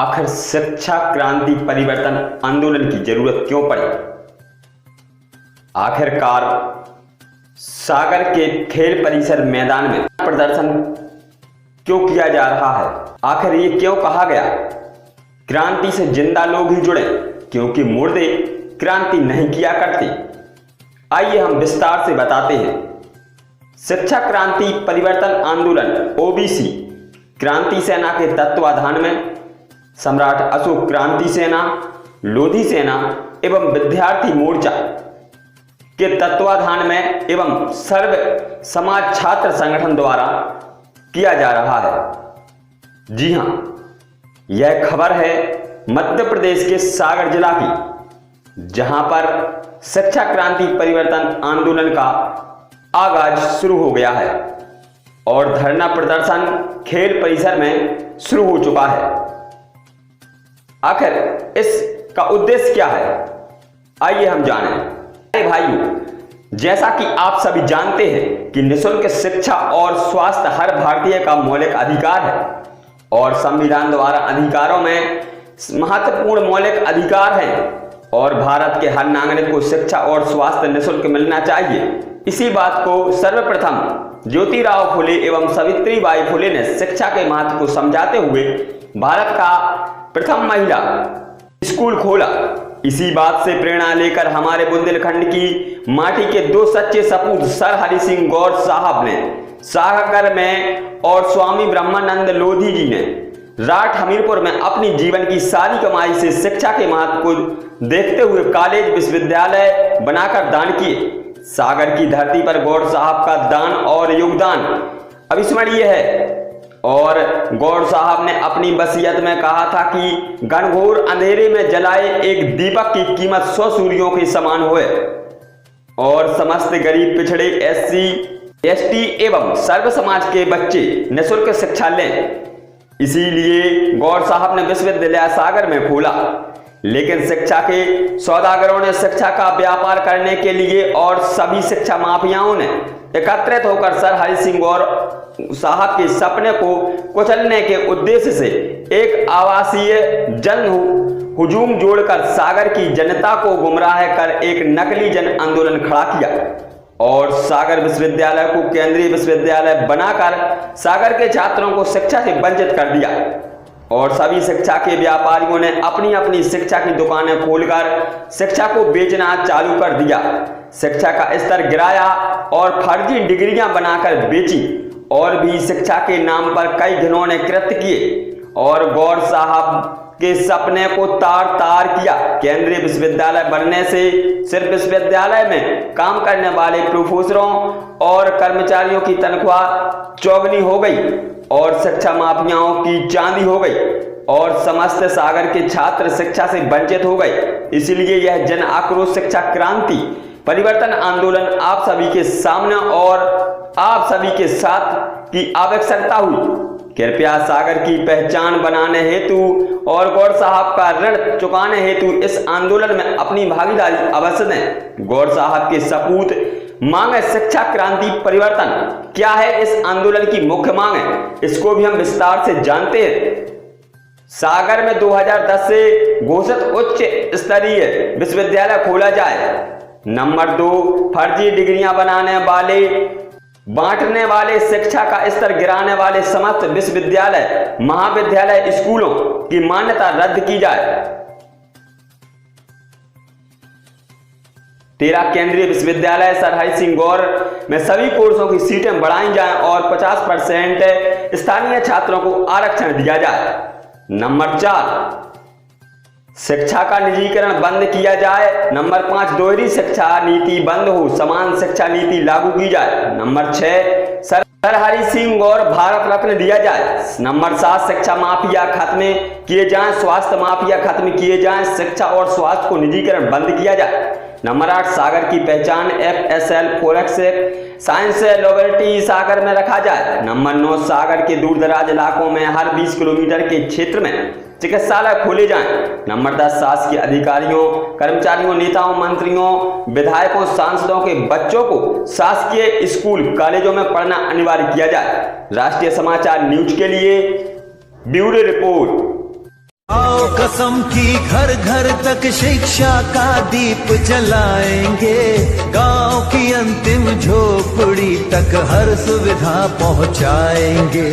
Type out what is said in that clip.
आखिर शिक्षा क्रांति परिवर्तन आंदोलन की जरूरत क्यों पड़ी? आखिरकार सागर के खेल परिसर मैदान में प्रदर्शन क्यों किया जा रहा है? आखिर ये क्यों कहा गया क्रांति से जिंदा लोग ही जुड़े, क्योंकि मुर्दे क्रांति नहीं किया करते? आइए हम विस्तार से बताते हैं। शिक्षा क्रांति परिवर्तन आंदोलन ओबीसी क्रांति सेना के तत्वाधान में सम्राट अशोक क्रांति सेना, लोधी सेना एवं विद्यार्थी मोर्चा के तत्वाधान में एवं सर्व समाज छात्र संगठन द्वारा किया जा रहा है। जी हां, यह खबर है मध्य प्रदेश के सागर जिला की, जहां पर शिक्षा क्रांति परिवर्तन आंदोलन का आगाज शुरू हो गया है और धरना प्रदर्शन खेल परिसर में शुरू हो चुका है। आखिर इसका उद्देश्य क्या है, आइए हम जानें। अरे भाइयों, जैसा कि आप सभी जानते हैं कि निःशुल्क शिक्षा और स्वास्थ्य हर भारतीय का मौलिक अधिकार है और संविधान द्वारा अधिकारों में महत्वपूर्ण मौलिक अधिकार हैं और भारत के हर नागरिक को शिक्षा और स्वास्थ्य निःशुल्क मिलना चाहिए। इसी बात को सर्वप्रथम ज्योतिराव फुले एवं सावित्रीबाई फुले ने शिक्षा के महत्व को समझाते हुए भारत का प्रथम महिला स्कूल खोला। इसी बात से प्रेरणा लेकर हमारे बुंदेलखंड की माटी के दो सच्चे सपूत सर हरि सिंह गौर साहब ने सागर में और स्वामी ब्रह्मानंद लोधी जी ने राठ हमीरपुर में अपनी जीवन की सारी कमाई से शिक्षा के महत्व को देखते हुए कॉलेज विश्वविद्यालय बनाकर दान किए। सागर की धरती पर गौर साहब का दान और योगदान अविस्मरणीय है और गौर साहब ने अपनी वसीयत में कहा था कि घनघोर अंधेरे में जलाए एक दीपक की कीमत 100 सूर्यों के समान होए और समस्त गरीब पिछड़े एससी एसटी एवं सर्व समाज के बच्चे निःशुल्क शिक्षा लें। इसीलिए गौर साहब ने विश्वविद्यालय सागर में खोला। लेकिन शिक्षा के सौदागरों ने शिक्षा का व्यापार करने के लिए और सभी शिक्षा माफियाओं ने एकत्रित होकर सर हरि सिंह गौर साहब के सपने को कुचलने के उद्देश्य से एक आवासीय जन हुजूम जोड़कर सागर की जनता को गुमराह कर एक नकली जन आंदोलन खड़ा किया और सागर विश्वविद्यालय को केंद्रीय विश्वविद्यालय बनाकर सागर के छात्रों को शिक्षा से वंचित कर दिया और सभी शिक्षा के व्यापारियों ने अपनी अपनी शिक्षा की दुकानें खोलकर शिक्षा को बेचना चालू कर दिया। शिक्षा का स्तर गिराया और फर्जी डिग्रियां बनाकर बेची और भी शिक्षा के नाम पर कई घिनौने कृत्य किए और गौर साहब के सपने को तार तार किया। केंद्रीय विश्वविद्यालय बनने से सिर्फ विश्वविद्यालय में काम करने वाले प्रोफेसरों और कर्मचारियों की तनख्वाह चौगुनी हो गई और शिक्षा माफियाओं की चांदी हो गई और समस्त सागर के छात्र शिक्षा से वंचित हो गए। इसलिए यह जन आक्रोश शिक्षा क्रांति परिवर्तन आंदोलन आप सभी के सामने और आप सभी के साथ की आवश्यकता हुई। कृपया सागर की पहचान बनाने हेतु और गौर साहब का ऋण चुकाने हेतु इस आंदोलन में अपनी भागीदारी अवश्य दें। गौर साहब के सपूत मांग है शिक्षा क्रांति परिवर्तन। क्या है इस आंदोलन की मुख्य मांग है, इसको भी हम विस्तार से जानते हैं। सागर में 2010 से घोषित उच्च स्तरीय विश्वविद्यालय खोला जाए। नंबर 2, फर्जी डिग्रियां बनाने वाले बांटने वाले शिक्षा का स्तर गिराने वाले समस्त विश्वविद्यालय महाविद्यालय स्कूलों की मान्यता रद्द की जाए। 13 केंद्रीय विश्वविद्यालय सर हरि सिंह गौर में सभी कोर्सों की सीटें बढ़ाई जाएं और 50% स्थानीय छात्रों को आरक्षण दिया जाए। नंबर 4, शिक्षा का निजीकरण बंद किया जाए। नंबर 5, दोहरी शिक्षा नीति बंद हो, समान शिक्षा नीति लागू की जाए। नंबर 6, सर हरि सिंह गौर भारत रत्न दिया जाए। नंबर 7, शिक्षा माफिया खत्म किए जाएं, स्वास्थ्य माफिया खत्म किए जाएं, शिक्षा और स्वास्थ्य को निजीकरण बंद किया जाए। नंबर 8, सागर की पहचान FSL फोरेंसिक साइंस लैबोरेटरी सागर में रखा जाए। नंबर 9, सागर के दूर दराज इलाकों में हर 20 किलोमीटर के क्षेत्र में चिकित्सालय खोले जाएं। नंबर 10, शासकीय अधिकारियों, कर्मचारियों, नेताओं, मंत्रियों, विधायकों, सांसदों के बच्चों को शासकीय स्कूल कॉलेजों में पढ़ना अनिवार्य किया जाए। राष्ट्रीय समाचार न्यूज के लिए ब्यूरो रिपोर्ट। कसम की घर घर तक शिक्षा का दीप जलाएंगे, गांव की अंतिम झोपड़ी तक हर सुविधा पहुंचाएंगे।